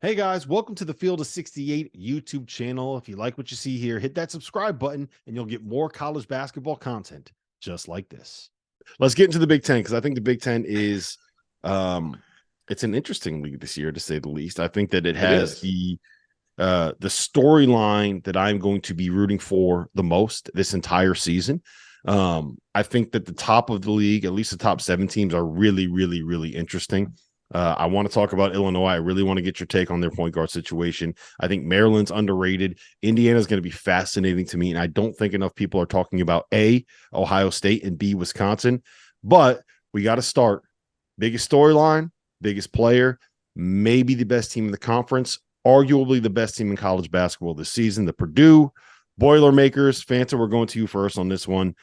Hey guys, welcome to the Field of 68 YouTube channel. If you like what you see here, hit that subscribe button and you'll get more college basketball content just like this. Let's get into the Big Ten because I think the Big Ten is it's an interesting league this year, to say the least. I think that it has the storyline that I'm going to be rooting for the most this entire season. I think that the top of the league, at least the top 7 teams, are really, really, really interesting. I want to talk about Illinois. I really want to get your take on their point guard situation. I think Maryland's underrated. Indiana is going to be fascinating to me, and I don't think enough people are talking about A, Ohio State, and B, Wisconsin. But we got to start. Biggest storyline, biggest player, maybe the best team in the conference, arguably the best team in college basketball this season, the Purdue Boilermakers. Fanta, we're going to you first on this one.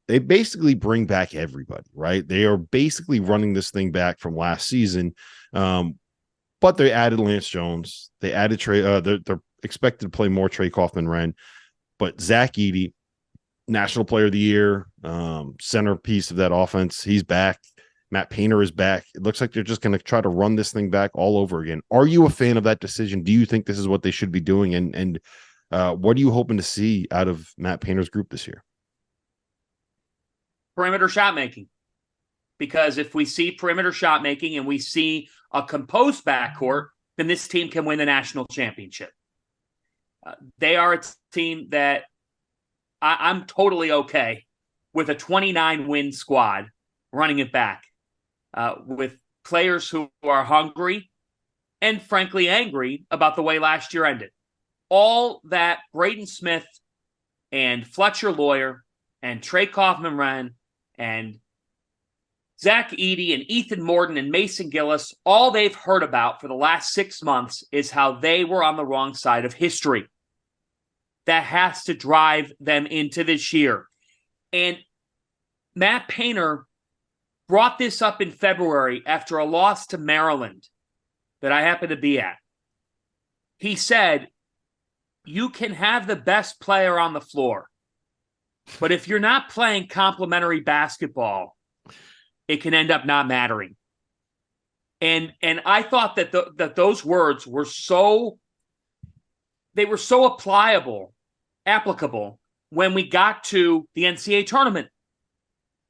They basically bring back everybody, right? They are basically running this thing back from last season. But they added Lance Jones. They added Trey. They're expected to play more Trey Kaufman-Renn. But Zach Edey, National Player of the Year, centerpiece of that offense, he's back. Matt Painter is back. It looks like they're just going to try to run this thing back all over again. Are you a fan of that decision? Do you think this is what they should be doing? And what are you hoping to see out of Matt Painter's group this year? Perimeter shot making, because if we see perimeter shot making and we see a composed backcourt, then this team can win the national championship. They are a team that I'm totally okay with a 29-win squad running it back with players who are hungry and frankly angry about the way last year ended. All that Braden Smith and Fletcher Lawyer and Trey Kaufman-Renn and Zach Edey and Ethan Morton and Mason Gillis, all they've heard about for the last 6 months is how they were on the wrong side of history. That has to drive them into this year. And Matt Painter brought this up in February after a loss to Maryland that I happened to be at. He said, you can have the best player on the floor, but if you're not playing complementary basketball, it can end up not mattering. And I thought that those words were so applicable when we got to the NCAA tournament.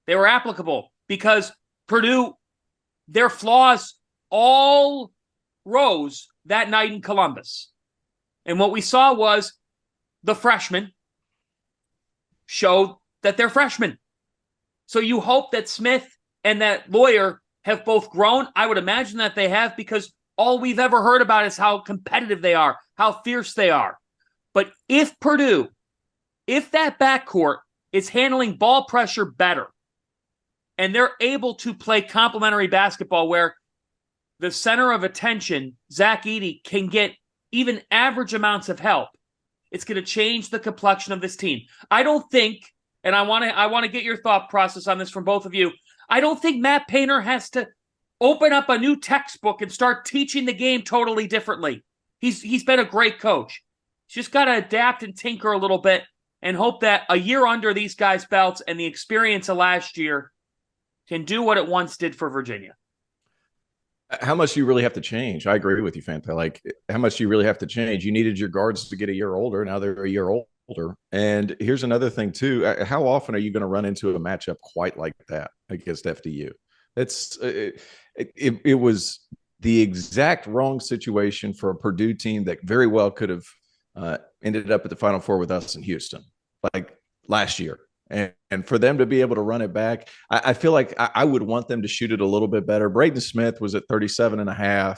They were applicable because Purdue, their flaws all rose that night in Columbus. And what we saw was the freshmen showed that they're freshmen. So you hope that Smith and that Lawyer have both grown. I would imagine that they have, because all we've ever heard about is how competitive they are, how fierce they are. But if Purdue, if that backcourt is handling ball pressure better and they're able to play complementary basketball where the center of attention, Zach Edey, can get even average amounts of help, it's going to change the complexion of this team. I don't think, and I want to get your thought process on this from both of you, I don't think Matt Painter has to open up a new textbook and start teaching the game totally differently. He's been a great coach. He's just got to adapt and tinker a little bit and hope that a year under these guys' belts and the experience of last year can do what it once did for Virginia. How much do you really have to change? I agree with you, Fanta. Like, how much do you really have to change? You needed your guards to get a year older. Now they're a year older. And here's another thing, too. How often are you going to run into a matchup quite like that against FDU? It was the exact wrong situation for a Purdue team that very well could have ended up at the Final Four with us in Houston, like last year. And for them to be able to run it back, I feel like I would want them to shoot it a little bit better. Braden Smith was at 37.5.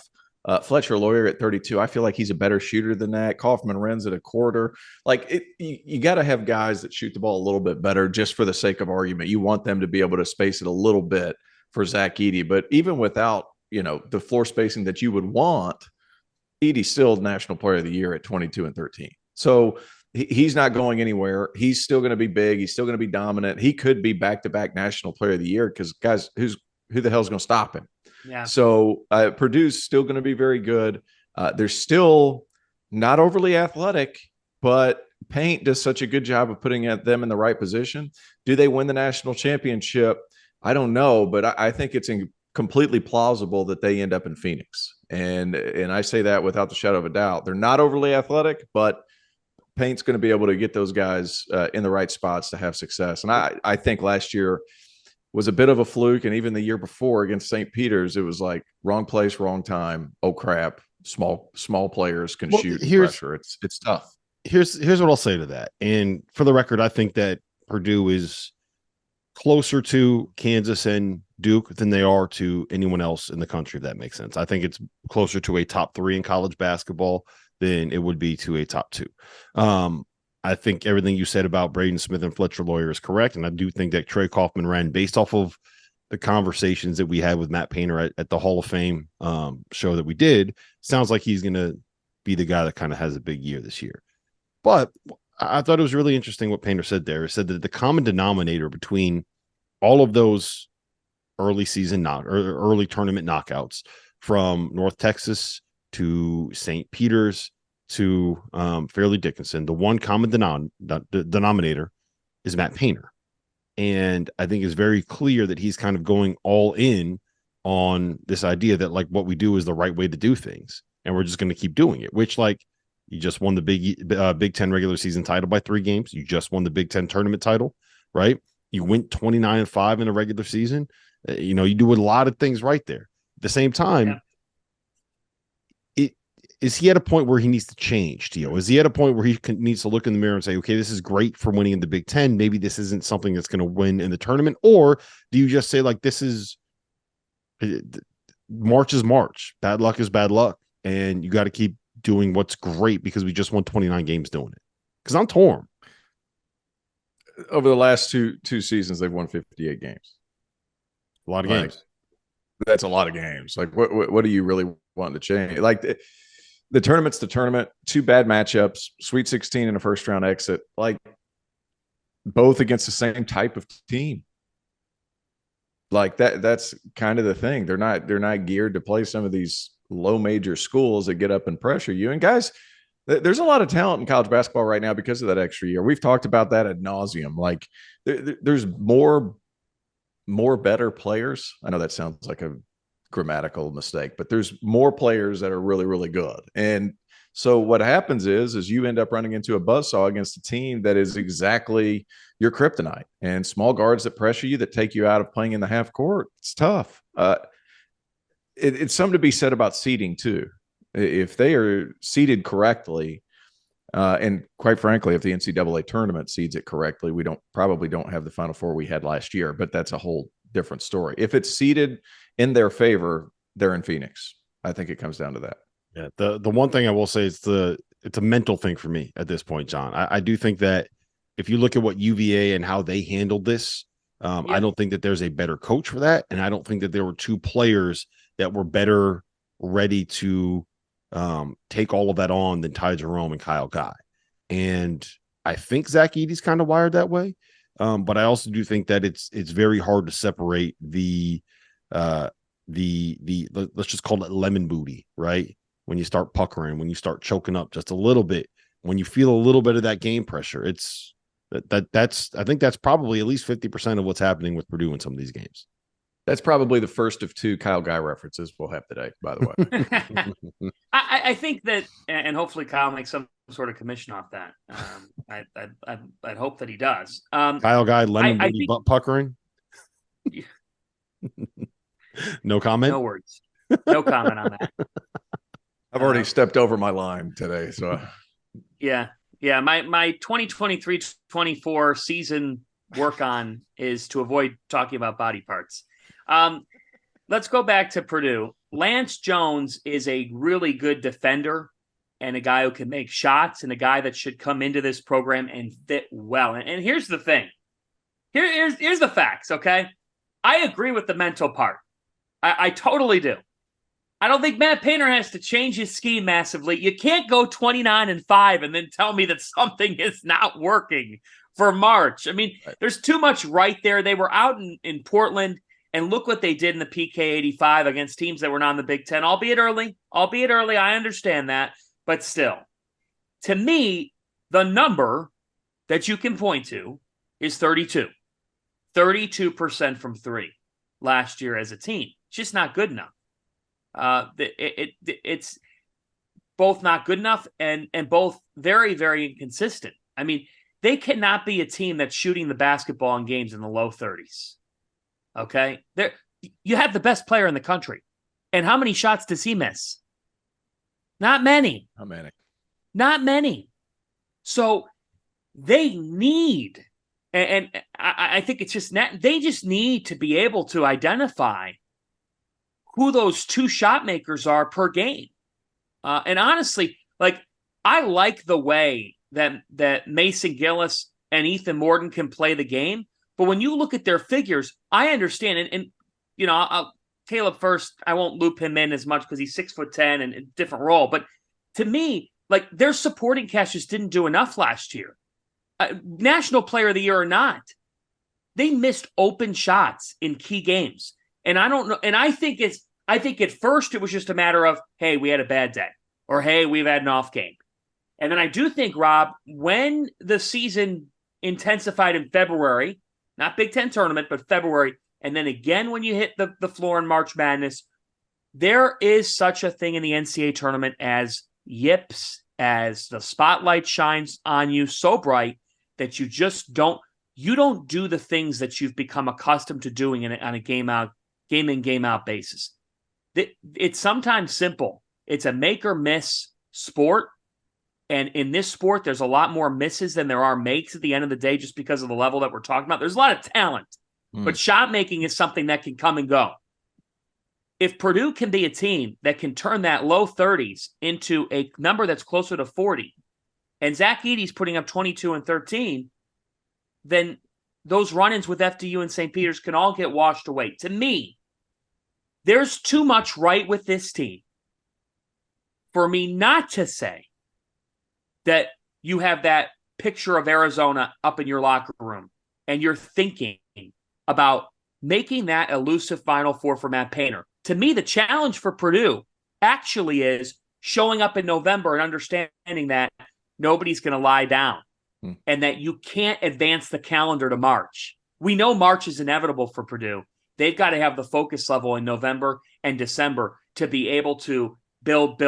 Fletcher Lawyer at 32. I feel like he's a better shooter than that. Kaufman-Renn's at a quarter. Like, you got to have guys that shoot the ball a little bit better just for the sake of argument. You want them to be able to space it a little bit for Zach Edey. But even without, the floor spacing that you would want, Edey's still National Player of the Year at 22 and 13. So he's not going anywhere. He's still going to be big. He's still going to be dominant. He could be back-to-back National Player of the Year because, guys, who the hell's going to stop him? Yeah. So Purdue's still going to be very good. They're still not overly athletic, but Paint does such a good job of putting them in the right position. Do they win the national championship? I don't know, but I think it's completely plausible that they end up in Phoenix. And I say that without the shadow of a doubt. They're not overly athletic, but Paint's going to be able to get those guys in the right spots to have success. And I think last year was a bit of a fluke. And even the year before against St. Peter's, it was like wrong place, wrong time. Oh, crap. Small players can shoot pressure. It's tough. Here's what I'll say to that. And for the record, I think that Purdue is closer to Kansas and Duke than they are to anyone else in the country, if that makes sense. I think it's closer to a top 3 in college basketball than it would be to a top 2. I think everything you said about Braden Smith and Fletcher Lawyer is correct. And I do think that Trey Kaufman-Renn, based off of the conversations that we had with Matt Painter at the Hall of Fame show that we did, sounds like he's going to be the guy that kind of has a big year this year. But I thought it was really interesting what Painter said there. He said that the common denominator between all of those early season or early tournament knockouts, from North Texas to St. Peter's to fairliegh Dickinson, the one common denominator is Matt Painter. And I think it's very clear that he's kind of going all in on this idea that, like, what we do is the right way to do things. And we're just going to keep doing it, which, like, you just won the Big Ten regular season title by 3 games. You just won the Big Ten tournament title, right? You went 29-5 in the regular season. You do a lot of things right there. At the same time, is he at a point where he needs to change, Tio? Is he at a point where he needs to look in the mirror and say, okay, this is great for winning in the Big Ten. Maybe this isn't something that's going to win in the tournament. Or do you just say, like, this is March is March. Bad luck is bad luck. And you got to keep doing what's great because we just won 29 games doing it. Because I'm torn. Over the last two seasons, they've won 58 games. A lot of games. That's a lot of games. Like, what do you really want to change? Like, the tournament's the tournament. 2 bad matchups, Sweet 16 and a first round exit, like, both against the same type of team. Like, that's kind of the thing. They're not geared to play some of these low major schools that get up and pressure you. And guys, there's a lot of talent in college basketball right now because of that extra year. We've talked about that ad nauseum. Like, there's more better players. I know that sounds like a grammatical mistake, but there's more players that are really, really good. And so what happens is you end up running into a buzzsaw against a team that is exactly your kryptonite, and small guards that pressure you, that take you out of playing in the half court. It's tough. It's something to be said about seeding too. If they are seeded correctly, and quite frankly, if the NCAA tournament seeds it correctly, we probably don't have the Final Four we had last year, but that's a whole different story. If it's seeded in their favor, they're in Phoenix. I think it comes down to that. Yeah. The one thing I will say is it's a mental thing for me at this point, John. I do think that if you look at what UVA and how they handled this, I don't think that there's a better coach for that. And I don't think that there were 2 players that were better ready to take all of that on than Ty Jerome and Kyle Guy. And I think Zach Edey's kind of wired that way. But I also do think that it's very hard to separate the let's just call it lemon booty, right? When you start puckering, when you start choking up just a little bit, when you feel a little bit of that game pressure, I think that's probably at least 50% of what's happening with Purdue in some of these games. That's probably the first of 2 Kyle Guy references we'll have today, by the way. I think that, and hopefully Kyle makes some sort of commission off that. I'd hope that he does. Kyle Guy, lemon booty, butt puckering. No comment. No words. No comment on that. I've already stepped over my line today, so yeah. My 2023-24 season work on is to avoid talking about body parts. Let's go back to Purdue. Lance Jones is a really good defender and a guy who can make shots and a guy that should come into this program and fit well. And here's the thing. Here's the facts, okay? I agree with the mental part. I totally do. I don't think Matt Painter has to change his scheme massively. You can't go 29-5 and then tell me that something is not working for March. I mean, there's too much right there. They were out in Portland, and look what they did in the PK 85 against teams that were not in the Big Ten, albeit early. I understand that. But still, to me, the number that you can point to is 32. 32% from 3 last year as a team. It's just not good enough. It's both not good enough and both very, very inconsistent. I mean, they cannot be a team that's shooting the basketball in games in the low 30s. Okay? You have the best player in the country. And how many shots does he miss? Not many. Not many. So they need, and I think it's just they just need to be able to identify who those two shot makers are per game. And honestly, like, I like the way that Mason Gillis and Ethan Morton can play the game. But when you look at their figures, I understand. And you know, Caleb first, I won't loop him in as much because he's 6'10" and a different role. But to me, like, their supporting cast just didn't do enough last year. National Player of the Year or not, they missed open shots in key games. And I don't know. And I think at first it was just a matter of, hey, we had a bad day, or hey, we've had an off game. And then I do think, Rob, when the season intensified in February, not Big Ten tournament, but February, and then again when you hit the floor in March Madness, there is such a thing in the NCAA tournament as yips, as the spotlight shines on you so bright that you just don't do the things that you've become accustomed to doing on a game in, game out basis. It's sometimes simple. It's a make or miss sport. And in this sport, there's a lot more misses than there are makes at the end of the day, just because of the level that we're talking about. There's a lot of talent, but shot making is something that can come and go. If Purdue can be a team that can turn that low 30s into a number that's closer to 40, and Zach Edey's putting up 22 and 13, then those run-ins with FDU and St. Peter's can all get washed away. To me, there's too much right with this team for me not to say that you have that picture of Arizona up in your locker room and you're thinking about making that elusive Final Four for Matt Painter. To me, the challenge for Purdue actually is showing up in November and understanding that nobody's going to lie down and that you can't advance the calendar to March. We know March is inevitable for Purdue. They've got to have the focus level in November and December to be able to build,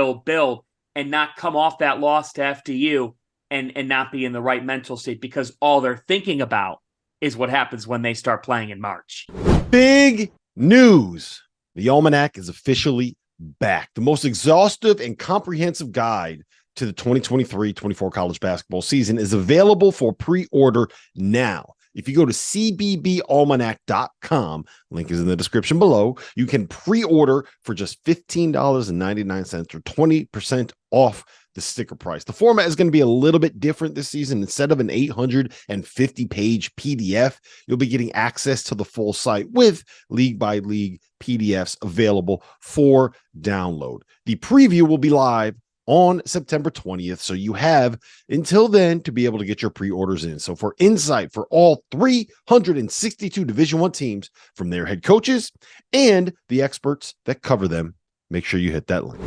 and not come off that loss to FDU and not be in the right mental state, because all they're thinking about is what happens when they start playing in March. Big news. The Almanac is officially back. The most exhaustive and comprehensive guide to the 2023-24 college basketball season is available for pre-order now. If you go to cbbalmanac.com, link is in the description below, you can pre-order for just $15.99 or 20% off the sticker price. The format is going to be a little bit different this season. Instead of an 850-page PDF, you'll be getting access to the full site with league-by-league PDFs available for download. The preview will be live on September 20th. So you have until then to be able to get your pre-orders in. So for insight for all 362 Division I teams, from their head coaches and the experts that cover them, make sure you hit that link.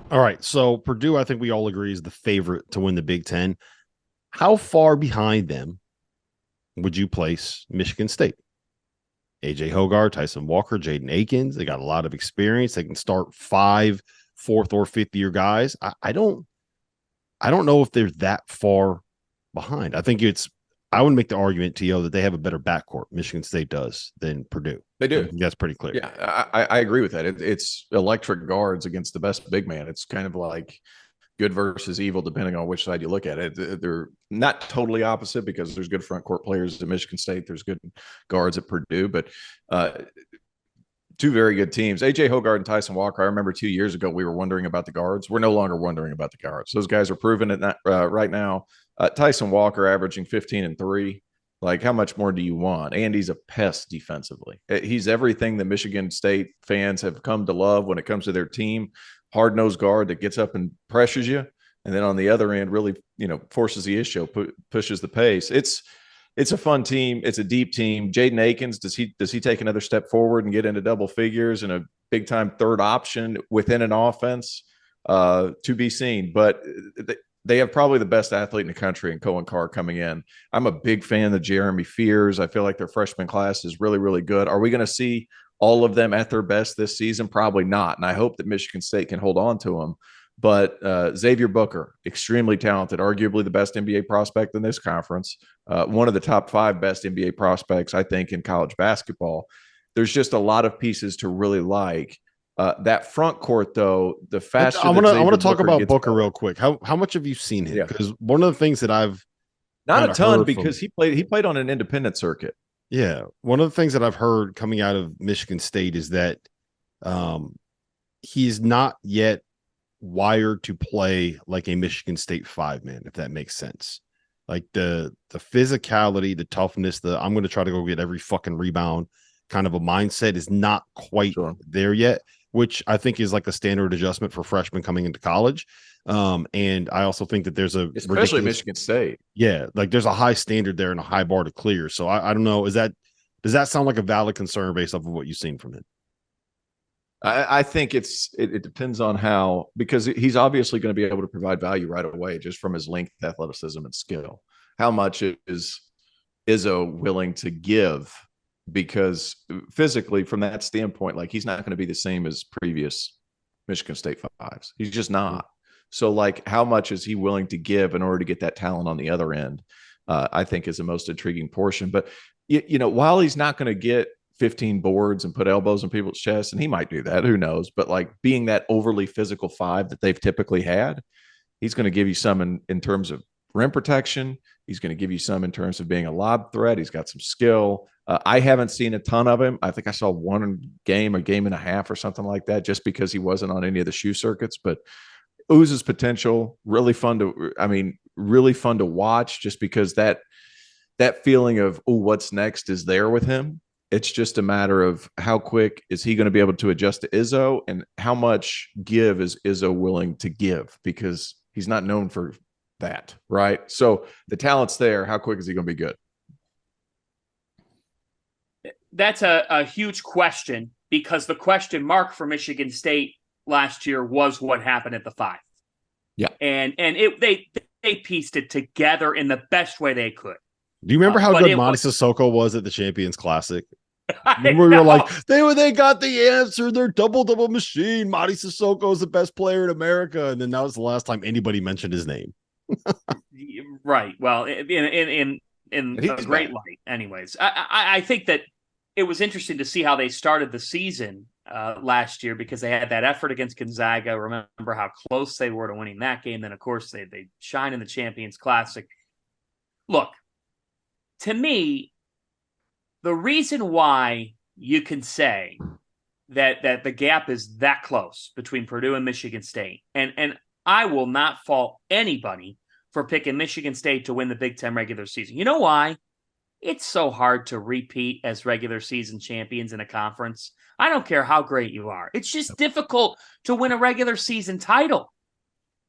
All right. So Purdue, I think we all agree, is the favorite to win the Big Ten. How far behind them would you place Michigan State? AJ Hoggard, Tyson Walker, Jaden Akins. They got a lot of experience. They can start 5 fourth or fifth year guys. I don't know if they're that far behind. I would make the argument, T.O., that they have a better backcourt, Michigan State does, than Purdue. They do. That's pretty clear. Yeah, I agree with that. It's electric guards against the best big man. It's kind of like good versus evil, depending on which side you look at it. They're not totally opposite, because there's good front court players at Michigan State. There's good guards at Purdue, but two very good teams. AJ Hoggard and Tyson Walker. I remember 2 years ago we were wondering about the guards. We're no longer wondering about the guards. Those guys are proving it right now. Tyson Walker averaging 15 and 3. Like, how much more do you want? And he's a pest defensively. He's everything the Michigan State fans have come to love when it comes to their team. Hard-nosed guard that gets up and pressures you, and then on the other end really, forces the issue, pushes the pace. It's a fun team. It's a deep team. Jaden Akins, does he take another step forward and get into double figures and a big time third option within an offense? To be seen. But they have probably the best athlete in the country in Coen Carr coming in. I'm a big fan of Jeremy Fears. I feel like their freshman class is really, really good. Are we going to see all of them at their best this season? Probably not. And I hope that Michigan State can hold on to them. But Xavier Booker, extremely talented, arguably the best NBA prospect in this conference, one of the top 5 best NBA prospects, I think, in college basketball. There's just a lot of pieces to really like. That front court, though, the faster I want to talk about Booker real quick. How much have you seen him? Yeah. Because one of the things that I've not a ton because he played on an independent circuit. Yeah, one of the things that I've heard coming out of Michigan State is that he's not yet wired to play like a Michigan State 5-man, if that makes sense. Like the physicality, the toughness, I'm going to try to go get every fucking rebound kind of a mindset is not quite there yet, which I think is like a standard adjustment for freshmen coming into college. And I also think that there's especially Michigan State. Yeah, like there's a high standard there and a high bar to clear. So I don't know. Does that sound like a valid concern based off of what you've seen from him? I think it depends on how, because he's obviously going to be able to provide value right away just from his length, athleticism, and skill. How much is Izzo willing to give? Because physically, from that standpoint, like he's not going to be the same as previous Michigan State 5s. He's just not. So, like, how much is he willing to give in order to get that talent on the other end? I think is the most intriguing portion. But you know, while he's not going to get 15 boards and put elbows in people's chests, and he might do that, who knows? But like being that overly physical 5 that they've typically had, he's going to give you some in terms of rim protection. He's going to give you some in terms of being a lob threat. He's got some skill. I haven't seen a ton of him. I think I saw a game and a half or something like that, just because he wasn't on any of the shoe circuits. But oozes potential, really fun to watch, just because that feeling of, oh, what's next is there with him. It's just a matter of how quick is he going to be able to adjust to Izzo, and how much give is Izzo willing to give, because he's not known for that, right? So the talent's there. How quick is he going to be good? That's a huge question, because the question mark for Michigan State last year was what happened at the 5. Yeah. And they pieced it together in the best way they could. Do you remember how good Monty Sissoko was at the Champions Classic? Remember we were like, they got the answer. They're double machine. Monty Sissoko is the best player in America. And then that was the last time anybody mentioned his name. Right. Well, in a great light. Anyways, I think that it was interesting to see how they started the season last year, because they had that effort against Gonzaga. Remember how close they were to winning that game. Then, of course, they shine in the Champions Classic. Look, to me, the reason why you can say that the gap is that close between Purdue and Michigan State, and I will not fault anybody for picking Michigan State to win the Big Ten regular season. You know why? It's so hard to repeat as regular season champions in a conference. I don't care how great you are. It's just difficult to win a regular season title.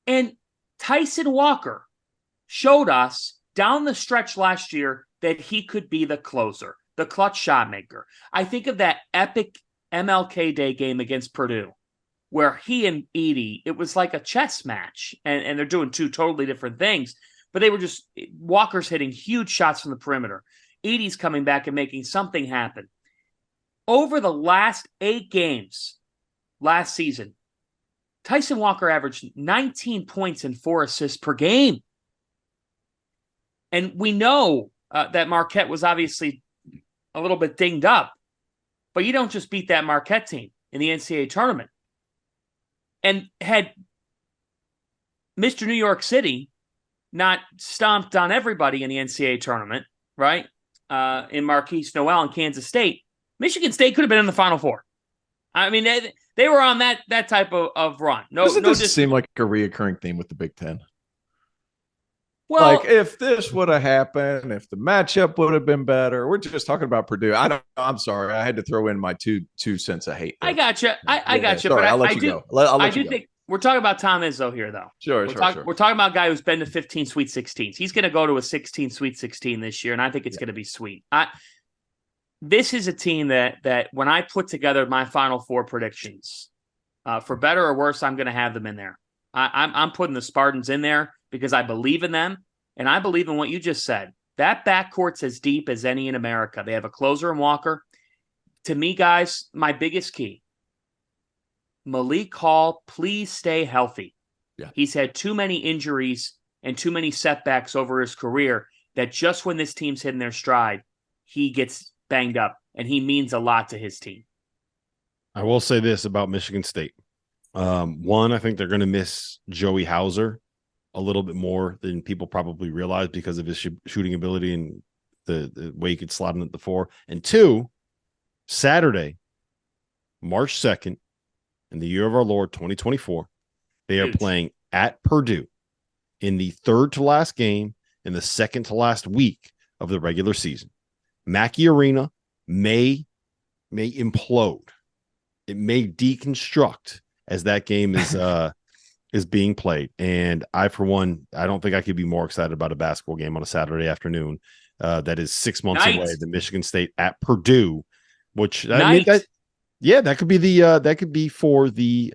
And Tyson Walker showed us down the stretch last year that he could be the closer, the clutch shot maker. I think of that epic MLK Day game against Purdue, where he and Edey, it was like a chess match, and they're doing two totally different things, but they were just, Walker's hitting huge shots from the perimeter. Edey's coming back and making something happen. Over the last 8 games last season, Tyson Walker averaged 19 points and 4 assists per game. And we know that Marquette was obviously a little bit dinged up, but you don't just beat that Marquette team in the NCAA tournament. And had Mr. New York City not stomped on everybody in the NCAA tournament, right, in Marquise Noel and Kansas State, Michigan State could have been in the Final Four. I mean, they were on that type of run. Doesn't this seem like a reoccurring theme with the Big Ten? Well, like, if this would have happened, if the matchup would have been better. We're just talking about Purdue. I'm sorry. I had to throw in my two cents of hate. I got you. I got you. Sorry, but I'll let you go. I'll let you go. Think we're talking about Tom Izzo here, though. Sure. We're talking about a guy who's been to 15 Sweet 16s. He's going to go to a 16 Sweet 16 this year, and I think it's going to be sweet. This is a team that when I put together my Final Four predictions, for better or worse, I'm going to have them in there. I'm putting the Spartans in there because I believe in them, and I believe in what you just said. That backcourt's as deep as any in America. They have a closer in Walker. to me, guys, my biggest key, Malik Hall, please stay healthy. Yeah. He's had too many injuries and too many setbacks over his career that just when this team's hitting their stride, he gets banged up, and he means a lot to his team. I will say this about Michigan State. One, I think they're going to miss Joey Hauser a little bit more than people probably realize because of his shooting ability and the way he could slot in at the 4. And 2, Saturday, March 2nd, in the year of our Lord, 2024, they are playing at Purdue in the third to last game in the second to last week of the regular season. Mackey Arena may implode. It may deconstruct as that game is being played. And I, for one, I don't think I could be more excited about a basketball game on a Saturday afternoon. That is 6 months away. The Michigan State at Purdue, which I mean, that could be for the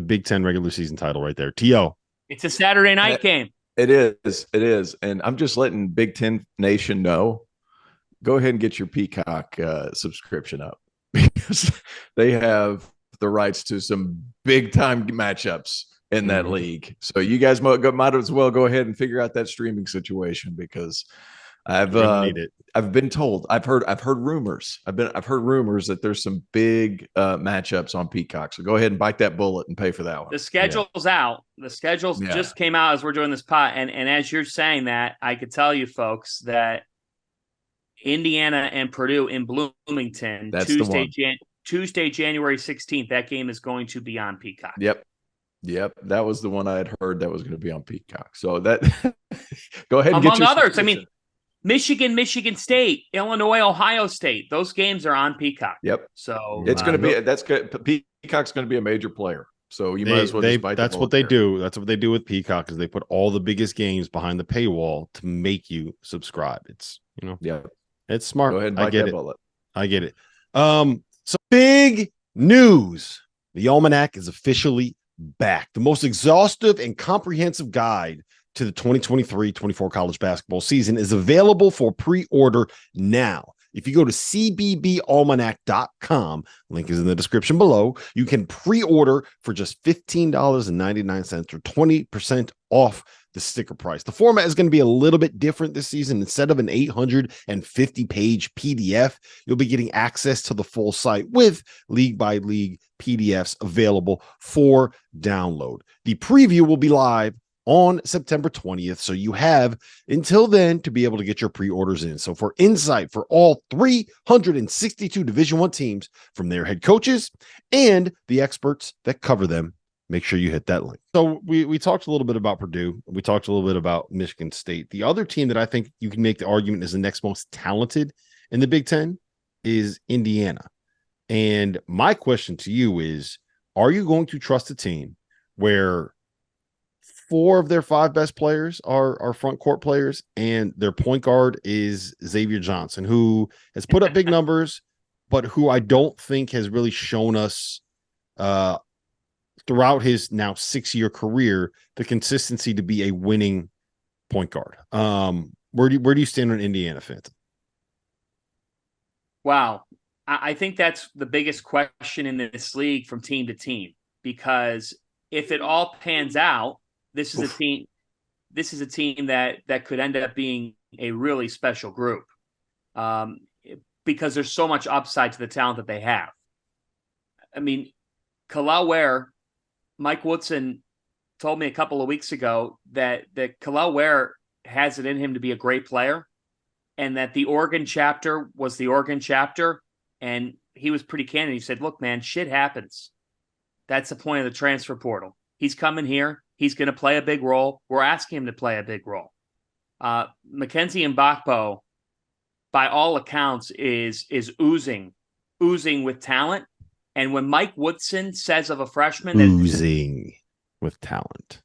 Big Ten regular season title right there. T.O. It's a Saturday night game. It is. And I'm just letting Big Ten Nation know, go ahead and get your Peacock subscription up because they have the rights to some big time matchups in that league. So you guys might as well go ahead and figure out that streaming situation because I've been told, I've heard rumors. I've heard rumors that there's some big matchups on Peacock. So go ahead and bite that bullet and pay for that one. The schedule's out. The schedules just came out as we're doing this pod. And as you're saying that, I could tell you folks that Indiana and Purdue in Bloomington, Tuesday, January 16th, that game is going to be on Peacock. Yep. That was the one I had heard that was going to be on Peacock. So that go ahead and among others. I mean, Michigan State, Illinois, Ohio State. Those games are on Peacock. Yep. So it's going to be that's good. Peacock's going to be a major player. So you might as well just bite that's what they do. That's what they do with Peacock is they put all the biggest games behind the paywall to make you subscribe. It's it's smart. Go ahead and I bite get that it. bullet. I get it. So big news. The Almanac is officially back. The most exhaustive and comprehensive guide to the 2023-24 college basketball season is available for pre-order now. If you go to cbbalmanac.com, link is in the description below, you can pre-order for just $15.99 or 20% off the sticker price. The format is going to be a little bit different this season. Instead of an 850-page PDF, you'll be getting access to the full site with league-by-league PDFs available for download. The preview will be live on September 20th, so you have until then to be able to get your pre-orders in. So for insight for all 362 Division I teams from their head coaches and the experts that cover them, make sure you hit that link. So we talked a little bit about Purdue. We talked a little bit about Michigan State. The other team that I think you can make the argument is the next most talented in the Big Ten is Indiana. And my question to you is, are you going to trust a team where 4 of their 5 best players are front court players, and their point guard is Xavier Johnson, who has put up big numbers, but who I don't think has really shown us throughout his now 6-year career the consistency to be a winning point guard. Where do you stand on Indiana, Fanta? Wow. I think that's the biggest question in this league from team to team, because if it all pans out, this is a team that could end up being a really special group, because there's so much upside to the talent that they have. I mean, kel'el Ware, Mike Woodson told me a couple of weeks ago that kel'el Ware has it in him to be a great player, and that the Oregon chapter was the Oregon chapter. And he was pretty candid. He said, look, man, shit happens. That's the point of the transfer portal. He's coming here. He's going to play a big role. We're asking him to play a big role. Mackenzie mgbako, by all accounts, is oozing with talent. And when Mike Woodson says of a freshman that oozing with talent.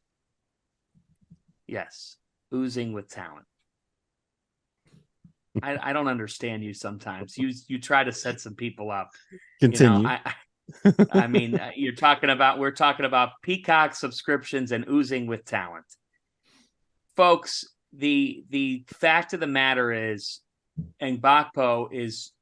Yes, oozing with talent. I don't understand you sometimes. You try to set some people up. Continue. I mean, we're talking about Peacock subscriptions and oozing with talent. Folks, the fact of the matter is mgbako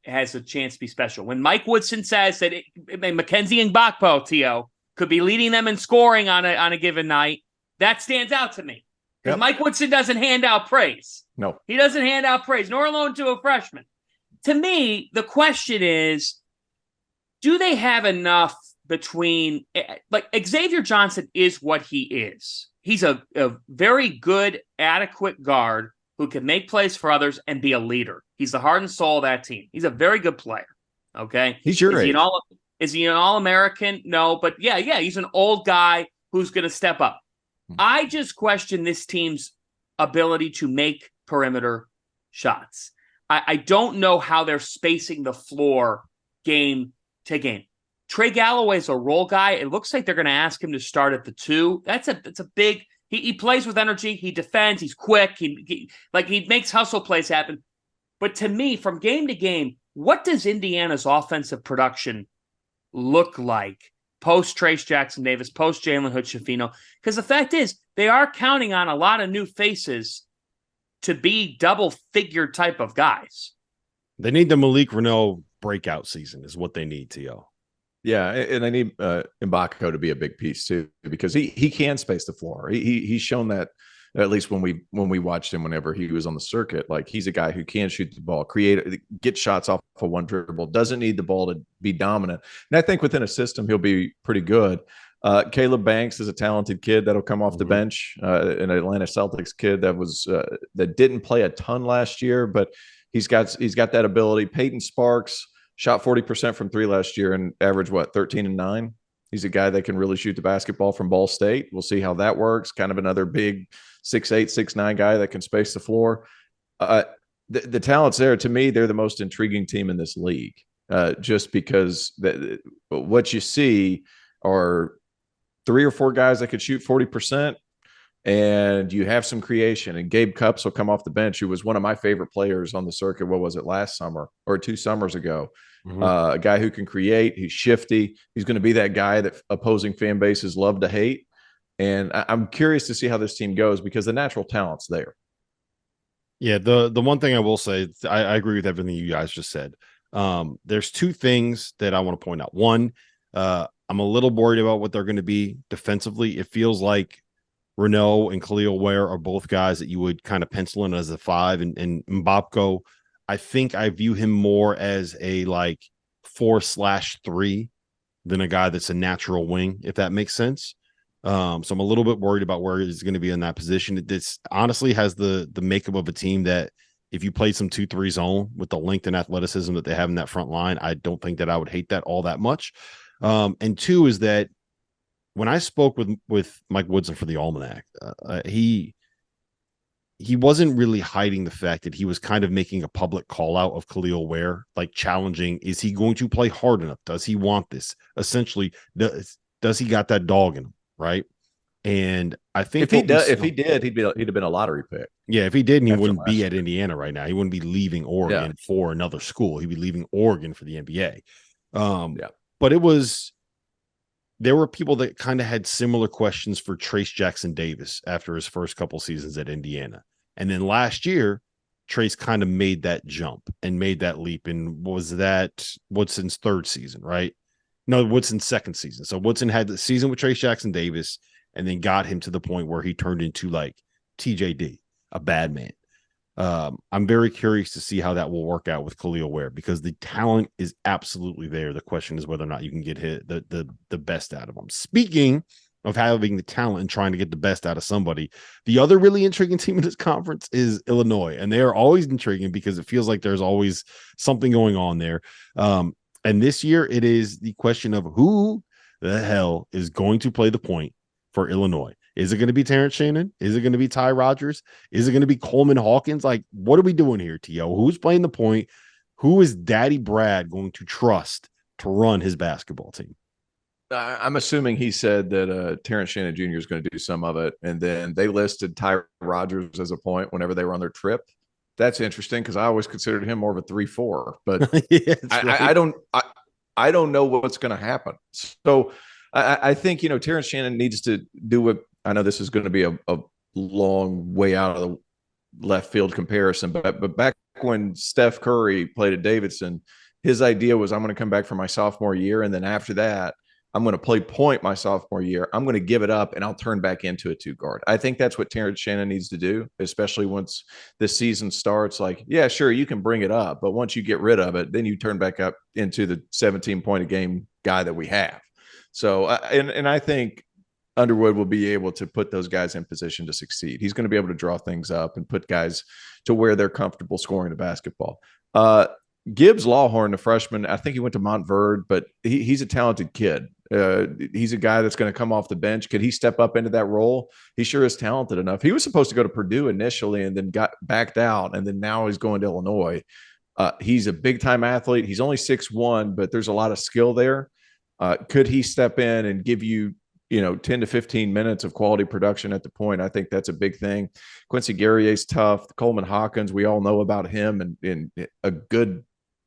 has a chance to be special. When Mike Woodson says that Mackenzie and mgbako, Tio, could be leading them in scoring on a given night, that stands out to me. Because Mike Woodson doesn't hand out praise. No. He doesn't hand out praise, nor alone to a freshman. To me, the question is, do they have enough between, like, Xavier Johnson is what he is. He's a very good, adequate guard who can make plays for others and be a leader. He's the heart and soul of that team. He's a very good player. Okay. He's your age. Is he an All-American? No, but yeah, he's an old guy who's going to step up. I just question this team's ability to make perimeter shots. I don't know how they're spacing the floor game to game. Trey Galloway's a role guy. It looks like they're going to ask him to start at the 2. It's a big. He plays with energy. He defends. He's quick. He makes hustle plays happen. But to me, from game to game, what does Indiana's offensive production look like post Trace Jackson Davis, post Jalen Hood-Schifino? Because the fact is, they are counting on a lot of new faces to be double-figure type of guys. They need the Malik Reneau breakout season is what they need, T.O. Yeah, and they need mgbako to be a big piece too, because he can space the floor. He's shown that, at least when we watched him whenever he was on the circuit. Like, he's a guy who can shoot the ball, get shots off of one dribble, doesn't need the ball to be dominant. And I think within a system, he'll be pretty good. Caleb Banks is a talented kid that'll come off the bench, an Atlanta Celtics kid that didn't play a ton last year, but he's got that ability. Peyton Sparks shot 40% from 3 last year and averaged 13 and 9. He's a guy that can really shoot the basketball from Ball State. We'll see how that works. Kind of another big 6'8", 6'9" guy that can space the floor. The talent's there. To me, they're the most intriguing team in this league, just because what you see are 3 or 4 guys that could shoot 40%, and you have some creation. And Gabe Cupps will come off the bench, who was one of my favorite players on the circuit. What was it, last summer or 2 summers ago? A guy who can create. He's shifty. He's going to be that guy that opposing fan bases love to hate. And I'm curious to see how this team goes, because the natural talent's there. Yeah, the one thing I will say, I agree with everything you guys just said. There's 2 things that I want to point out. One, I'm a little worried about what they're going to be defensively. It feels like Reneau and Kel'el Ware are both guys that you would kind of pencil in as a 5, and mgbako, I think I view him more as a 4/3 than a guy that's a natural wing, if that makes sense. So I'm a little bit worried about where he's going to be in that position. This honestly has the makeup of a team that, if you played some 2-3 zone with the length and athleticism that they have in that front line, I don't think that I would hate that all that much. And 2 is that when I spoke with Mike Woodson for the Almanac, he wasn't really hiding the fact that he was kind of making a public call out of Kel'el Ware, like challenging, is he going to play hard enough? Does he want this? Essentially, does he got that dog in him, right? And I think if he did, he'd have been a lottery pick. Yeah, if he did, he wouldn't be at Indiana right now. He wouldn't be leaving Oregon for another school. He'd be leaving Oregon for the NBA. But there were people that kind of had similar questions for Trace Jackson Davis after his first couple seasons at Indiana. And then last year, Trace kind of made that jump and made that leap. And was that Woodson's 3rd season, right? No, Woodson's 2nd season. So Woodson had the season with Trace Jackson Davis and then got him to the point where he turned into like TJD, a bad man. I'm very curious to see how that will work out with Kel'el Ware, because the talent is absolutely there. The question is whether or not you can get the best out of him. Speaking of having the talent and trying to get the best out of somebody, the other really intriguing team in this conference is Illinois, and they are always intriguing because it feels like there's always something going on there. And this year it is the question of who the hell is going to play the point for Illinois. Is it going to be Terrence Shannon? Is it going to be Ty Rodgers? Is it going to be Coleman Hawkins? Like, what are we doing here, T.O.? Who's playing the point? Who is Daddy Brad going to trust to run his basketball team? I'm assuming he said that Terrence Shannon Jr. is going to do some of it, and then they listed Ty Rodgers as a point whenever they were on their trip. That's interesting, because I always considered him more of a 3-4, but yeah, I don't know what's going to happen. So I think, Terrence Shannon needs to do what, I know this is going to be a long way out of the left field comparison, but back when Steph Curry played at Davidson, his idea was, I'm going to come back for my sophomore year, and then after that, I'm going to play point my sophomore year. I'm going to give it up, and I'll turn back into a two guard. I think that's what Terrence Shannon needs to do, especially once the season starts. Like, yeah, sure, you can bring it up, but once you get rid of it, then you turn back up into the 17-point a game guy that we have. So, and I think Underwood will be able to put those guys in position to succeed. He's going to be able to draw things up and put guys to where they're comfortable scoring the basketball. Gibbs Lawhorn, the freshman, I think he went to Montverde, but he's a talented kid. He's a guy that's going to come off the bench. Could he step up into that role? He sure is talented enough. He was supposed to go to Purdue initially and then got backed out, and then now he's going to Illinois. He's a big-time athlete. He's only 6'1", but there's a lot of skill there. Could he step in and give you 10 to 15 minutes of quality production at the point? I think that's a big thing. Quincy Guerrier's tough. Coleman Hawkins, we all know about him, and a good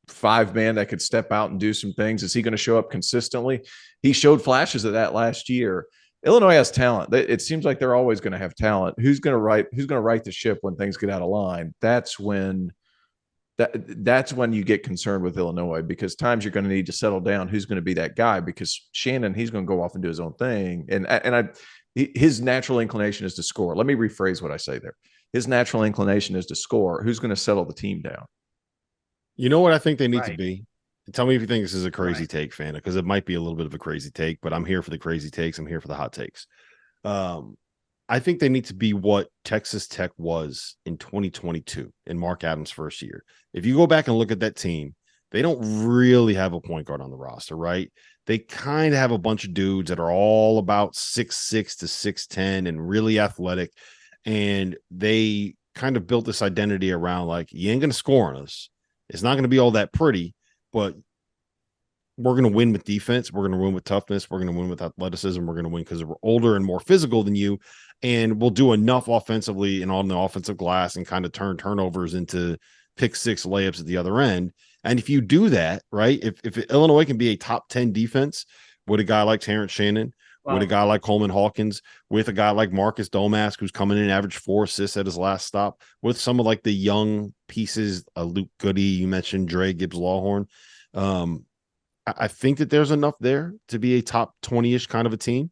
five-man that could step out and do some things. Is he going to show up consistently? He showed flashes of that last year. Illinois has talent. It seems like they're always going to have talent. Who's going to right the ship when things get out of line? That's when you get concerned with Illinois, because times you're going to need to settle down. Who's going to be that guy? Because Shannon, he's going to go off and do his own thing. His natural inclination is to score. Let me rephrase what I say there. His natural inclination is to score. Who's going to settle the team down? You know what I think they need to be? Tell me if you think this is a crazy take, Fanta, because it might be a little bit of a crazy take, but I'm here for the crazy takes. I'm here for the hot takes. I think they need to be what Texas Tech was in 2022 in Mark Adams' first year. If you go back and look at that team, they don't really have a point guard on the roster, right? They kind of have a bunch of dudes that are all about 6'6" to 6'10" and really athletic. And they kind of built this identity around, like, you ain't going to score on us. It's not going to be all that pretty, but we're going to win with defense. We're going to win with toughness. We're going to win with athleticism. We're going to win because we're older and more physical than you. And we'll do enough offensively and on the offensive glass and kind of turn turnovers into pick six layups at the other end. And if you do that, right, if Illinois can be a top 10 defense with a guy like Terrence Shannon, with a guy like Coleman Hawkins, with a guy like Marcus Domask, who's coming in average 4 assists at his last stop, with some of like the young pieces, Luke Goody, you mentioned Dre Gibbs Lawhorn. I think that there's enough there to be a top 20-ish kind of a team.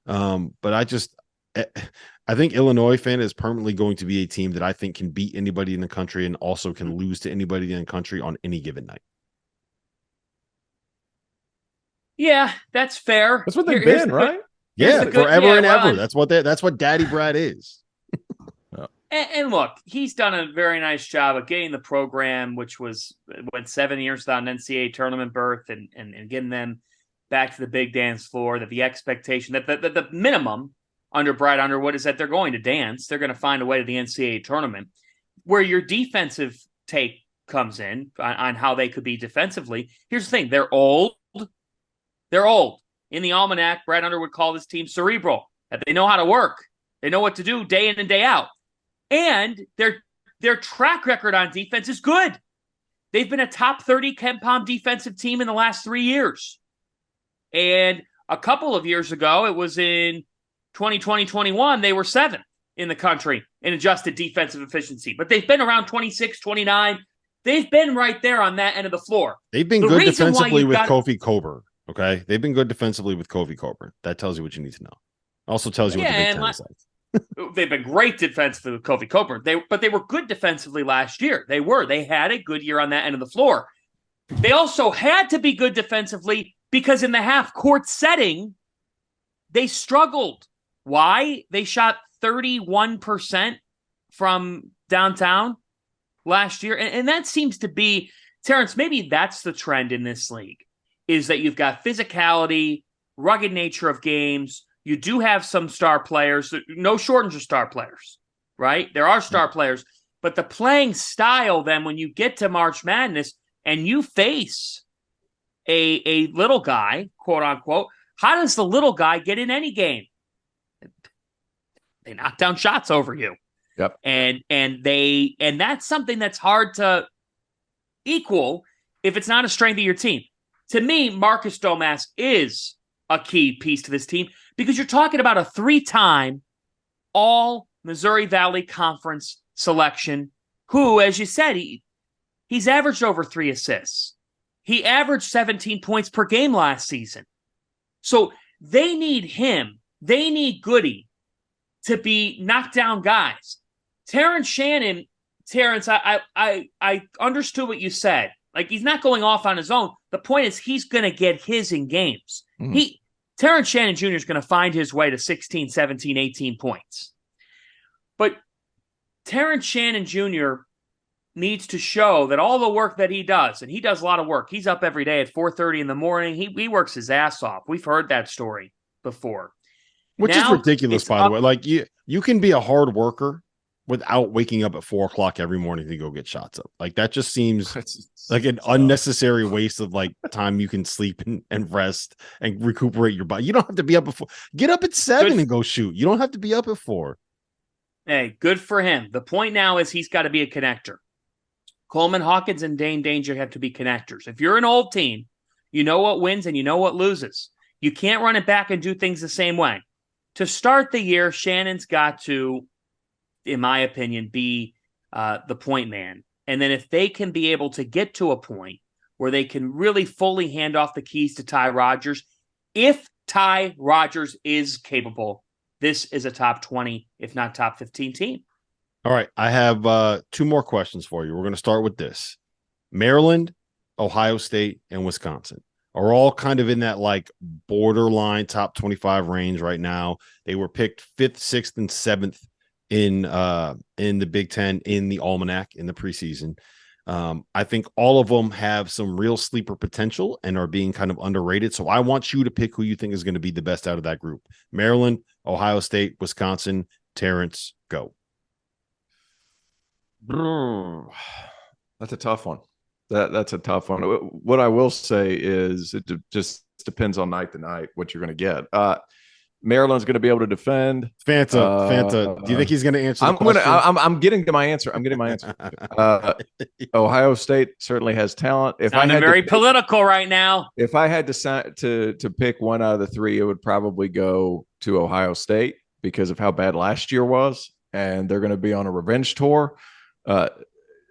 But I think Illinois fan is permanently going to be a team that I think can beat anybody in the country and also can lose to anybody in the country on any given night. Yeah, that's fair. That's what they've been, right? Yeah, forever and ever. That's what Daddy Brad is. And look, he's done a very nice job of getting the program, which went 7 years without an NCAA tournament berth, and getting them back to the big dance floor. That the expectation that the minimum under Brad Underwood is that they're going to dance. They're going to find a way to the NCAA tournament. Where your defensive take comes in on how they could be defensively. Here's the thing: they're old. They're old. In the almanac, Brad Underwood called this team cerebral, that they know how to work. They know what to do day in and day out. And their track record on defense is good. They've been a top 30 KenPom defensive team in the last 3 years. And a couple of years ago, it was in 2020-21, they were 7th in the country in adjusted defensive efficiency. But they've been around 26, 29. They've been right there on that end of the floor. They've been good defensively with Kofi Coburn. Okay, they've been good defensively with Kofi Coburn. That tells you what you need to know. Also tells you what the Big Ten is like. They've been great defensively with Kofi Coburn. But they were good defensively last year. They had a good year on that end of the floor. They also had to be good defensively because in the half-court setting, they struggled. Why? They shot 31% from downtown last year. And that seems to be, Terrence, maybe that's the trend in this league. Is that you've got physicality, rugged nature of games. You do have some star players. No shortage of star players, right? There are star players. But the playing style then, when you get to March Madness and you face a little guy, quote unquote, how does the little guy get in any game? They knock down shots over you. Yep. And that's something that's hard to equal if it's not a strength of your team. To me, Marcus Domask is a key piece to this team because you're talking about a 3-time all Missouri Valley Conference selection who, as you said, He's averaged over 3 assists. He averaged 17 points per game last season. So they need him. They need Goody to be knockdown guys. Terrence Shannon, Terrence, I understood what you said. Like, he's not going off on his own. The point is he's going to get his in games. Terrence Shannon Jr. is going to find his way to 16, 17, 18 points. But Terrence Shannon Jr. needs to show that all the work that he does, and he does a lot of work. He's up every day at 4:30 in the morning. He works his ass off. We've heard that story before. Which is ridiculous, by the way. Like, you can be a hard worker without waking up at 4:00 every morning to go get shots up. Like, that just seems like an unnecessary waste of like time you can sleep and rest and recuperate your body. You don't have to be up before. Get up at 7 and go shoot. You don't have to be up at 4. Hey, good for him. The point now is he's got to be a connector. Coleman, Hawkins, and Dane Danger have to be connectors. If you're an old team, you know what wins and you know what loses. You can't run it back and do things the same way. To start the year, Shannon's got to, in my opinion, be the point man. And then if they can be able to get to a point where they can really fully hand off the keys to Ty Rodgers, if Ty Rodgers is capable, this is a top 20, if not top 15 team. All right. I have 2 more questions for you. We're going to start with this. Maryland, Ohio State, and Wisconsin are all kind of in that like borderline top 25 range right now. They were picked 5th, 6th, and 7th in the Big Ten in the Almanac in the preseason. I think all of them have some real sleeper potential and are being kind of underrated. So I want you to pick who you think is going to be the best out of that group. Maryland, Ohio State, Wisconsin. Terrence, go. That's a tough one. That's a tough one. What I will say is it just depends on night to night what you're going to get. Maryland's going to be able to defend. Fanta. Do you think he's going to answer the question? I'm getting to my answer. Ohio State certainly has talent. I'm very political right now. If I had to pick one out of the 3, it would probably go to Ohio State because of how bad last year was, and they're going to be on a revenge tour.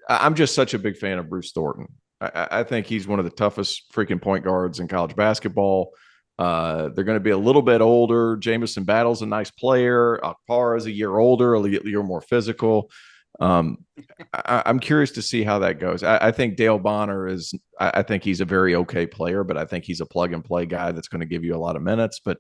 I'm just such a big fan of Bruce Thornton. I think he's one of the toughest freaking point guards in college basketball. They're going to be a little bit older. Jamison Battle's a nice player. Carr is a year older, a year more physical. I'm curious to see how that goes. I think Dale Bonner is – I think he's a very okay player, but I think he's a plug-and-play guy that's going to give you a lot of minutes. But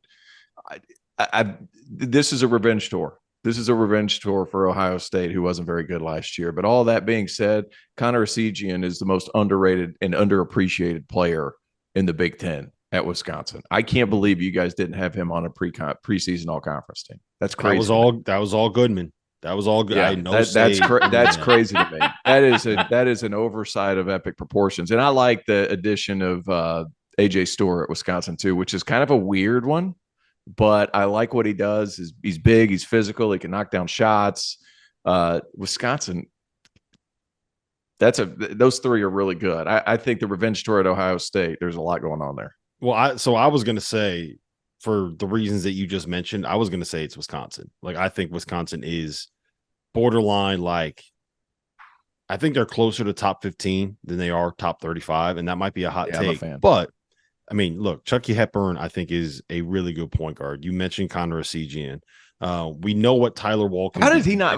this is a revenge tour. This is a revenge tour for Ohio State, who wasn't very good last year. But all that being said, Connor Esigian is the most underrated and underappreciated player in the Big Ten at Wisconsin. I can't believe you guys didn't have him on a preseason all-conference team. That's crazy. That was all Goodman. That was all good. Yeah, that's crazy to me. That is an oversight of epic proportions. And I like the addition of AJ Storr at Wisconsin too, which is kind of a weird one. But I like what he does. He's big, he's physical, he can knock down shots. Wisconsin, those 3 are really good. I think the revenge tour at Ohio State, there's a lot going on there. Well, I was going to say, for the reasons that you just mentioned, I was going to say it's Wisconsin. Like, I think Wisconsin is borderline, like, I think they're closer to top 15 than they are top 35, and that might be a hot take. I'm a fan. But I mean, look, Chucky Hepburn, I think, is a really good point guard. You mentioned Connor Esigian. We know what Tyler Wall can do. How did he not?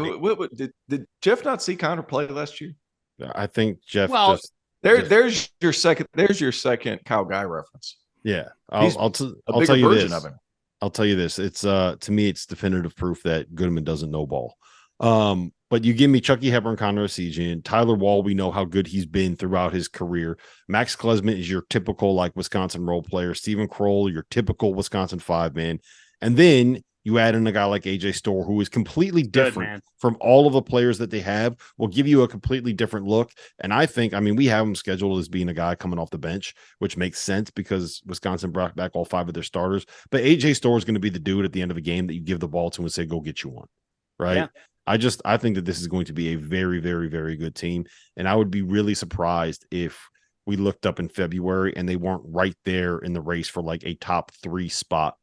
Did Jeff not see Connor play last year? I think Jeff. Well, there's your second Kyle Guy reference. Yeah, I'll tell you this. I'll tell you this. It's to me, it's definitive proof that Goodman doesn't know ball. But you give me Chucky Hepburn, Connor Esigian, Tyler Wall. We know how good he's been throughout his career. Max Klesmit is your typical like Wisconsin role player. Stephen Kroll, your typical Wisconsin 5-man. And then you add in a guy like AJ Storr, who is completely different from all of the players that they have, will give you a completely different look. And I think, I mean, we have him scheduled as being a guy coming off the bench, which makes sense because Wisconsin brought back all 5 of their starters. But AJ Storr is going to be the dude at the end of a game that you give the ball to and say, go get you one. Right. Yeah. I think that this is going to be a very, very, very good team. And I would be really surprised if we looked up in February and they weren't right there in the race for like a top 3 spot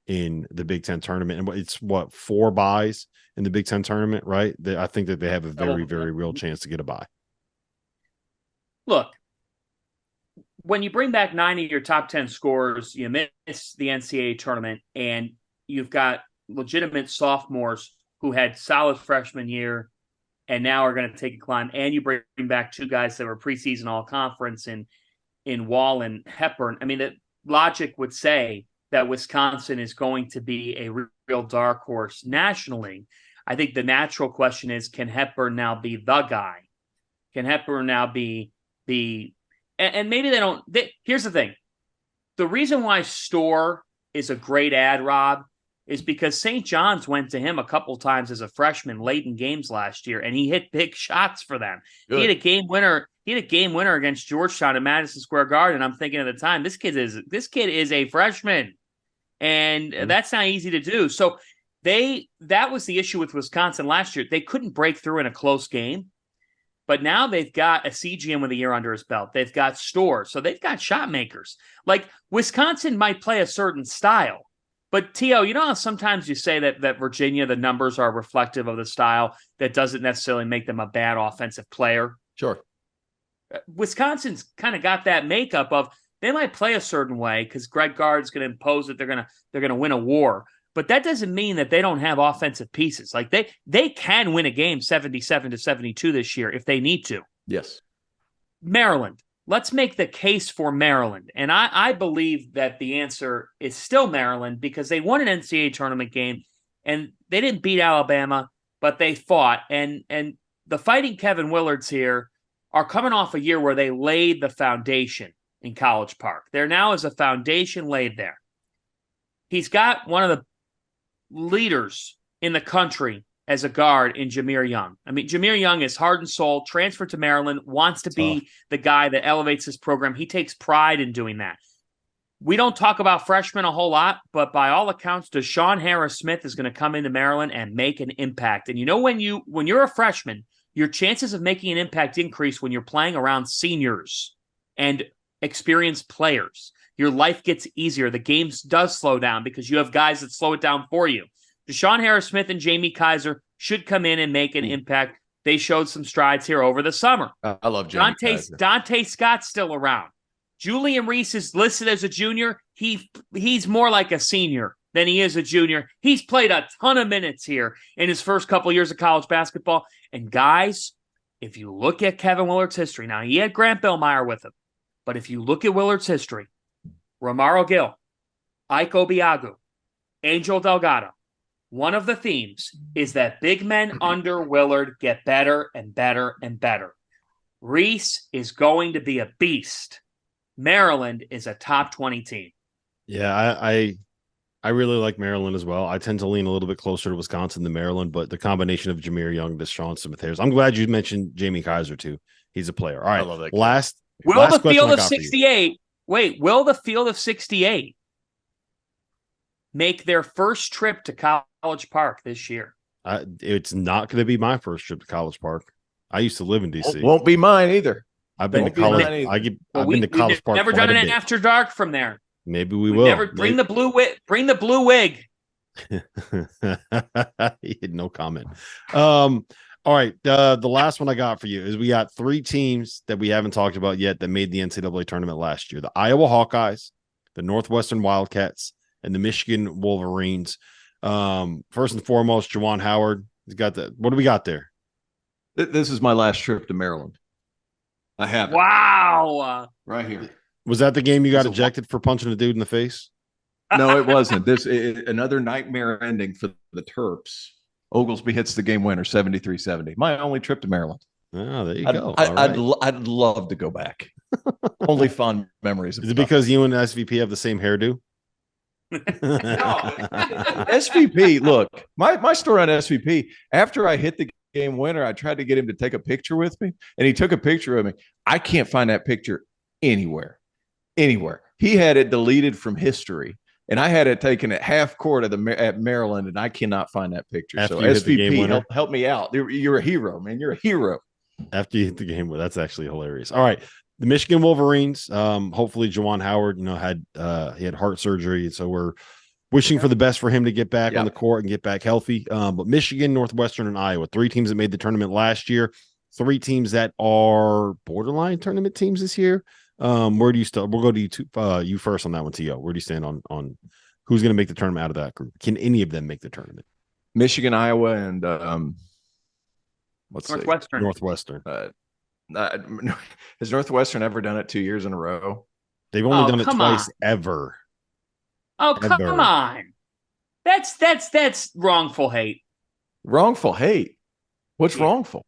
in the Big Ten tournament. And it's 4 buys in the Big Ten tournament, right? I think that they have a very, very real chance to get a bye. look, when you bring back 9 of your top 10 scorers, you miss the NCAA tournament, and you've got legitimate sophomores who had solid freshman year and now are going to take a climb, and you bring back 2 guys that were preseason all-conference in Wall and Hepburn. I mean, the logic would say that Wisconsin is going to be a real dark horse nationally. I think the natural question is, can Hepburn now be the guy? Can Hepburn now be the – and maybe they don't – here's the thing. The reason why Storr is a great ad, Rob, is because St. John's went to him a couple times as a freshman late in games last year, and he hit big shots for them. Good. He had a game winner against Georgetown at Madison Square Garden. I'm thinking at the time, this kid is a freshman, and that's not easy to do. So that was the issue with Wisconsin last year. They couldn't break through in a close game, but now they've got a CGM with a year under his belt. They've got Storr, so they've got shot makers. Like, Wisconsin might play a certain style. But, T.O., you know how sometimes you say that Virginia, the numbers are reflective of the style, that doesn't necessarily make them a bad offensive player? Sure. Wisconsin's kind of got that makeup of they might play a certain way because Greg Gard's going to impose that they're going to win a war. But that doesn't mean that they don't have offensive pieces. Like, they can win a game 77-72 this year if they need to. Yes. Maryland. Let's make the case for Maryland. And I believe that the answer is still Maryland because they won an NCAA tournament game and they didn't beat Alabama, but they fought. And the Fighting Kevin Willards here are coming off a year where they laid the foundation in College Park. There now is a foundation laid there. He's got one of the leaders in the country as a guard in Jahmir Young. I mean, Jahmir Young is heart and soul, transferred to Maryland, wants to be the guy that elevates this program. He takes pride in doing that. We don't talk about freshmen a whole lot, but by all accounts, Deshaun Harris-Smith is going to come into Maryland and make an impact. And you know, when you're a freshman, your chances of making an impact increase when you're playing around seniors and experienced players. Your life gets easier. The game does slow down because you have guys that slow it down for you. Deshaun Harris-Smith and Jamie Kaiser should come in and make an impact. They showed some strides here over the summer. I love Jamie Kaiser. Dante Scott's still around. Julian Reese is listed as a junior. He's more like a senior than he is a junior. He's played a ton of minutes here in his first couple years of college basketball. And guys, if you look at Kevin Willard's history, now he had Grant Billmeyer with him, but if you look at Willard's history, Romaro Gill, Ike Obiagu, Angel Delgado, one of the themes is that big men under Willard get better and better and better. Reese is going to be a beast. Maryland is a top 20 team. Yeah, I really like Maryland as well. I tend to lean a little bit closer to Wisconsin than Maryland, but the combination of Jahmir Young, Deshaun Smith-Harris. I'm glad you mentioned Jamie Kaiser too. He's a player. All right, I love that. Will the field of 68? Wait, will the field of 68 make their first trip to College Park this year? It's not going to be my first trip to College Park. I used to live in D.C. Won't be mine either. I've been to College. I've been to College Park. Never done an after dark from there. Maybe we will. Never bring the blue wig. Bring the blue wig. No comment. All right. The last one I got for you is we got 3 teams that we haven't talked about yet that made the NCAA tournament last year: the Iowa Hawkeyes, the Northwestern Wildcats, and the Michigan Wolverines. First and foremost, Juwan Howard. He's got the. What do we got there? This is my last trip to Maryland. I have it. Wow. Right here. Was that the game you got ejected for punching a dude in the face? No, it wasn't. Another nightmare ending for the Terps. Oglesby hits the game winner, 73-70. My only trip to Maryland. Oh, there you go. I'd love to go back. Only fond memories. Is it because you and SVP have the same hairdo? SVP, look, my story on SVP, after I hit the game winner, I tried to get him to take a picture with me, and he took a picture of me. I can't find that picture anywhere. He had it deleted from history, and I had it taken at half court at Maryland, and I cannot find that picture. After so SVP, help me out. You're a hero, man. You're a hero. After you hit the game winner, that's actually hilarious. All right. The Michigan Wolverines, hopefully Juwan Howard, he had heart surgery. So we're wishing for the best for him to get back on the court and get back healthy. But Michigan, Northwestern, and Iowa, 3 teams that made the tournament last year. three teams that are borderline tournament teams this year. Where do you start? We'll go to you first on that one, T.O. Where do you stand on who's going to make the tournament out of that group? Can any of them make the tournament? Michigan, Iowa, and Northwestern. Northwestern. Has Northwestern ever done it 2 years in a row? They've only done it twice ever. Oh, come on. That's wrongful hate. Wrongful hate? What's wrongful?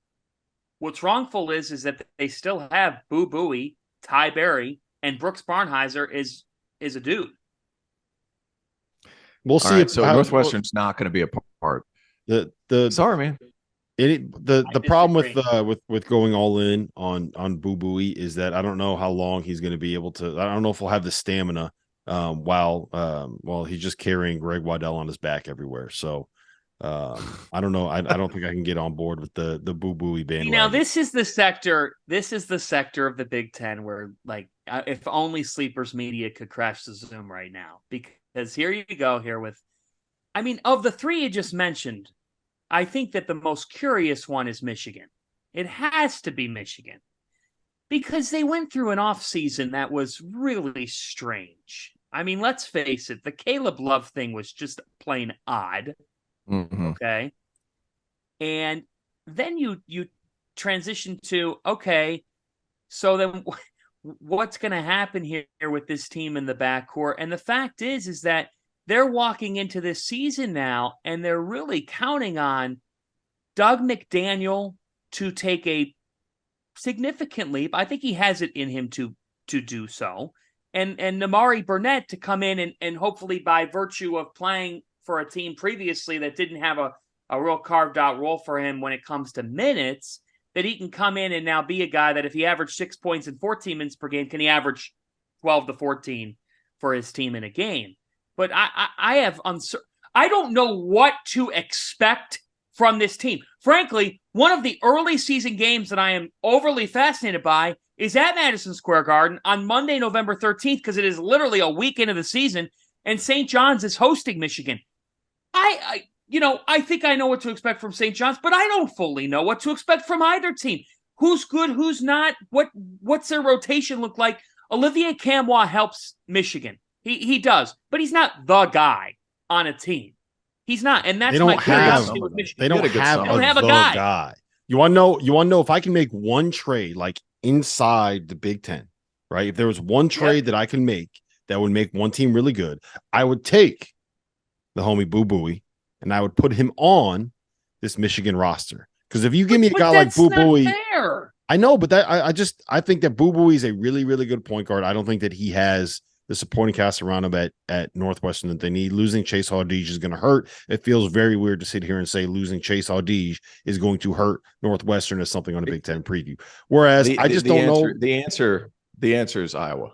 What's wrongful is that they still have Boo Buie, Ty Berry, and Brooks Barnheiser is a dude. We'll see. So Northwestern's not going to be a part. Sorry, man. The problem with going all in on Boo Buie is that I don't know how long he's going to be able to. I don't know if he'll have the stamina while he's just carrying Greg Waddell on his back everywhere. So I don't know. I don't think I can get on board with the Boo Buie bandwagon. Now this is the sector of the Big Ten where, like, if only Sleepers Media could crash the Zoom right now, because here you go here with, I mean, of the three you just mentioned, I think that the most curious one is Michigan. It has to be Michigan because they went through an offseason that was really strange. I mean, let's face it, the Caleb Love thing was just plain odd. Mm-hmm. Okay. And then you transition to, okay, so then what's going to happen here with this team in the backcourt? And the fact is that they're walking into this season now, and they're really counting on Doug McDaniel to take a significant leap. I think he has it in him to do so. And Namari Burnett to come in and hopefully, by virtue of playing for a team previously that didn't have a real carved out role for him when it comes to minutes, that he can come in and now be a guy that if he averaged 6 points in 14 minutes per game, can he average 12 to 14 for his team in a game? But I don't know what to expect from this team. Frankly, one of the early season games that I am overly fascinated by is at Madison Square Garden on Monday, November 13th, because it is literally a week into the season, and St. John's is hosting Michigan. I think I know what to expect from St. John's, but I don't fully know what to expect from either team. Who's good, who's not, what's their rotation look like? Olivier Camois helps Michigan. He does, but he's not the guy on a team. He's not, and that's my curiosity with Michigan. They don't have a guy. You want to know if I can make one trade like inside the Big Ten, right? If there was one trade that I can make that would make one team really good, I would take the homie Boo Buie and I would put him on this Michigan roster. Because if you give me a guy like Boo Buie, I know, but I think that Boo Buie is a really, really good point guard. I don't think that he has the supporting cast around him at Northwestern that they need. Losing Chase Audige is going to hurt. It feels very weird to sit here and say losing Chase Audige is going to hurt Northwestern as something on a Big Ten preview. Whereas I just don't know. The answer is Iowa.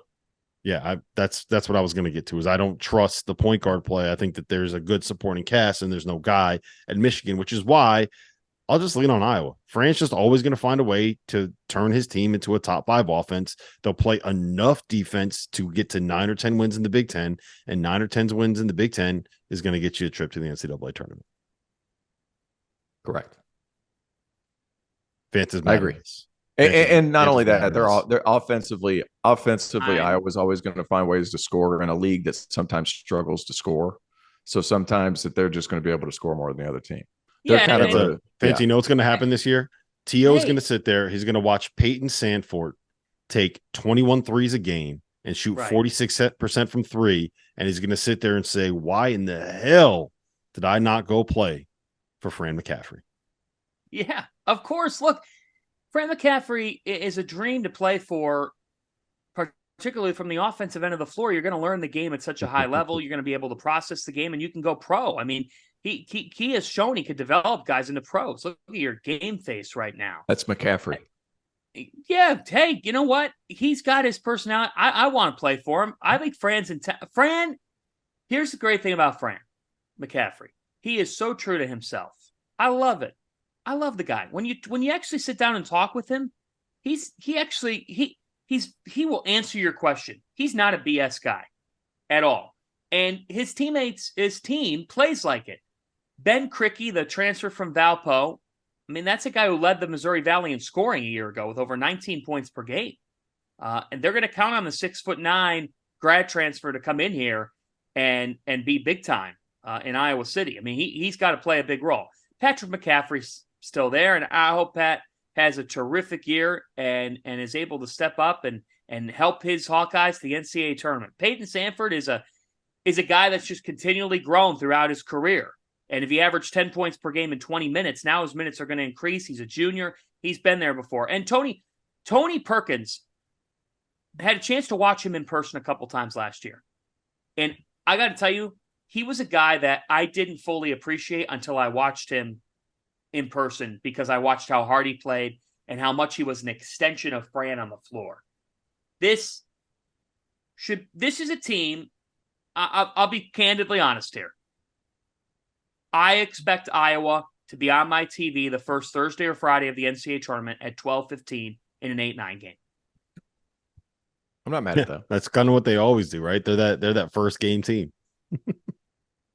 Yeah, that's what I was going to get to. Is I don't trust the point guard play. I think that there's a good supporting cast and there's no guy at Michigan, which is why I'll just lean on Iowa. Fran's just always going to find a way to turn his team into a top 5 offense. They'll play enough defense to get to 9 or 10 wins in the Big Ten, and 9 or 10 wins in the Big Ten is going to get you a trip to the NCAA tournament. Correct. Fantasy. I agree. And not only that, they're offensively, Iowa's always going to find ways to score in a league that sometimes struggles to score. So sometimes that they're just going to be able to score more than the other team. They're kind of Fancy. You know what's going to happen this year? T.O. is going to sit there. He's going to watch Peyton Sandfort take 21 threes a game and shoot 46% from three. And he's going to sit there and say, why in the hell did I not go play for Fran McCaffrey? Yeah, of course. Look, Fran McCaffrey is a dream to play for, particularly from the offensive end of the floor. You're going to learn the game at such a high level. You're going to be able to process the game, and you can go pro. I mean, he has shown he could develop guys into pros. Look at your game face right now. That's McCaffrey. Yeah. Hey, you know what? He's got his personality. I want to play for him. I think Fran's Fran. Here's the great thing about Fran McCaffrey. He is so true to himself. I love it. I love the guy. When you actually sit down and talk with him, he will answer your question. He's not a BS guy at all. And his team plays like it. Ben Cricky, the transfer from Valpo, I mean, that's a guy who led the Missouri Valley in scoring a year ago with over 19 points per game. And they're going to count on the 6'9" grad transfer to come in here and be big time in Iowa City. I mean, he's got to play a big role. Patrick McCaffrey's still there, and I hope Pat has a terrific year and is able to step up and help his Hawkeyes to the NCAA tournament. Peyton Sanford is a guy that's just continually grown throughout his career. And if he averaged 10 points per game in 20 minutes, now his minutes are going to increase. He's a junior. He's been there before. And Tony Perkins, had a chance to watch him in person a couple times last year. And I got to tell you, he was a guy that I didn't fully appreciate until I watched him in person, because I watched how hard he played and how much he was an extension of Fran on the floor. This is a team, I'll be candidly honest here. I expect Iowa to be on my TV the first Thursday or Friday of the NCAA tournament at 12:15 in an 8-9 game. I'm not mad at that. That's kind of what they always do, right? They're that first game team.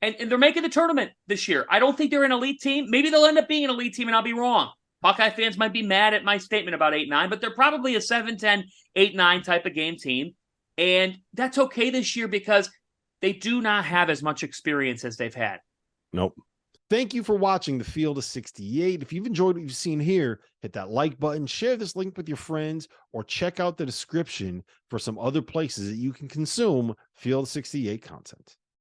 And they're making the tournament this year. I don't think they're an elite team. Maybe they'll end up being an elite team, and I'll be wrong. Hawkeye fans might be mad at my statement about 8-9, but they're probably a 7-10, 8-9 type of game team. And that's okay this year because they do not have as much experience as they've had. Nope. Thank you for watching the Field of 68. If you've enjoyed what you've seen here, hit that like button, share this link with your friends, or check out the description for some other places that you can consume Field of 68 content.